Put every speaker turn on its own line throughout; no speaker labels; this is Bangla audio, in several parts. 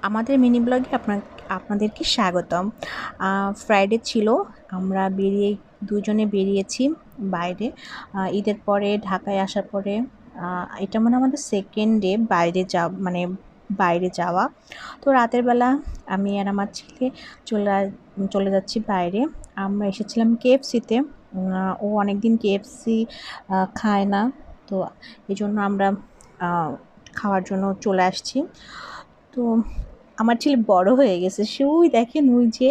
আমাদের মিনি ব্লগে আপনাদেরকে স্বাগতম। ফ্রাইডে ছিল, আমরা দুজনে বেরিয়েছি বাইরে। ঈদের পরে ঢাকায় আসার পরে এটা মানে আমাদের সেকেন্ড ডে বাইরে যাওয়া। তো রাতের বেলা আমি আর আমার ছেলে চলে চলে যাচ্ছি বাইরে। আমরা এসেছিলাম কেএফসিতে। ও অনেকদিন কেএফসি খায় না, তো এই জন্য আমরা খাওয়ার জন্য চলে আসছি। তো আমার ছেলে বড় হয়ে গেছে, সে ওই দেখেন ওই যে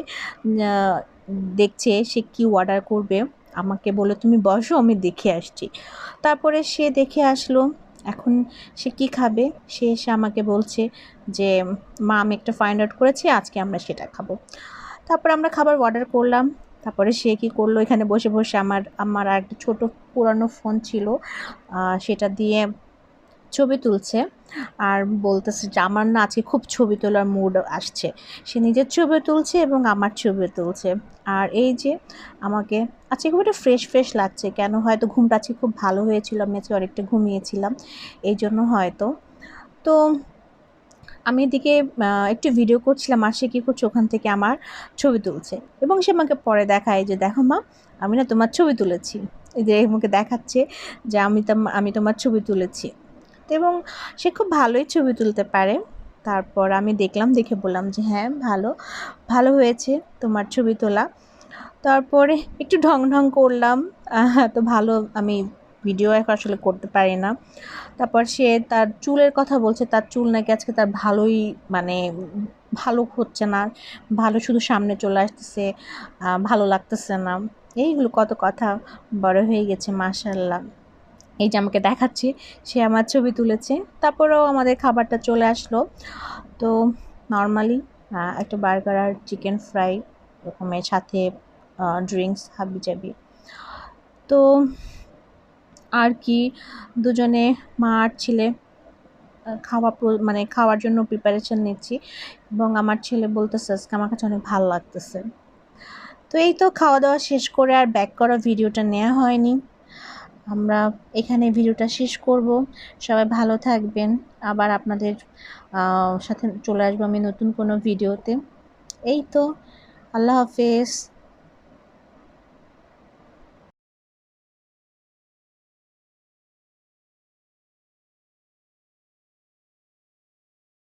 আহ, দেখছে সে কি অর্ডার করবে। আমাকে বলে তুমি বসো, আমি দেখে আসছি। তারপরে সে দেখে আসলো, এখন সে কি খাবে। সে এসে আমাকে বলছে যে মা, আমি একটা ফাইন্ড আউট করেছি, আজকে আমরা সেটা খাবো। তারপর আমরা খাবার অর্ডার করলাম। তারপরে সে কি করলো, এখানে বসে বসে আমার আমার আর একটা ছোট পুরানো ফোন ছিল, সেটা দিয়ে ছবি তুলছে। আর বলতেছে যে আমার না আজকে খুব ছবি তোলার মুড আসছে। সে নিজের ছবি তুলছে এবং আমার ছবি তুলছে। আর এই যে আমাকে আজকে খুব একটা ফ্রেশ ফ্রেশ লাগছে, কেন হয়তো ঘুমটা আজকে খুব ভালো হয়েছিল, আমি আজকে অনেকটা ঘুমিয়েছিলাম, এই জন্য হয়তো। তো আমি এদিকে একটু ভিডিও করছিলাম, আর সে কী করছে, ওখান থেকে আমার ছবি তুলছে এবং সে আমাকে পরে দেখায় যে দেখো মা, আমি না তোমার ছবি তুলেছি। এই যে আমাকে দেখাচ্ছে যে আমি তোমার ছবি তুলেছি। এবং সে খুব ভালোই ছবি তুলতে পারে। তারপর আমি দেখলাম, দেখে বললাম যে হ্যাঁ, ভালো ভালো হয়েছে তোমার ছবি তোলা। তারপরে একটু ঢং ঢং করলাম। তো ভালো, আমি ভিডিও এখন আসলে করতে পারি না। তারপর সে তার চুলের কথা বলছে, তার চুল নাকি আজকে তার ভালোই মানে ভালো হচ্ছে না, ভালো শুধু সামনে চলে আসতেছে, ভালো লাগতেছে না। এইগুলো কত কথা, বড় হয়ে গেছে মাশাআল্লাহ। এই যে আমাকে দেখাচ্ছে, সে আমার ছবি তুলেছে। তারপরেও আমাদের খাবারটা চলে আসলো। তো নর্মালি একটা বার্গার আর চিকেন ফ্রাই এরকমের সাথে ড্রিঙ্কস হাবিজাবি। তো আর কি, দুজনে মা আর ছেলে মানে খাওয়ার জন্য প্রিপারেশন নিচ্ছি। এবং আমার ছেলে বলতেছে আজকে আমার কাছে অনেক ভালো লাগতেছে। তো এই তো খাওয়া দাওয়া শেষ করে আর ব্যাক করা ভিডিওটা নেওয়া হয়নি। আমরা এখানে ভিডিওটা শেষ করব। সবাই ভালো থাকবেন। আবার আপনাদের সাথে চলে আসবো আমি নতুন কোনো ভিডিওতে। এই তো, আল্লাহ হাফেজ।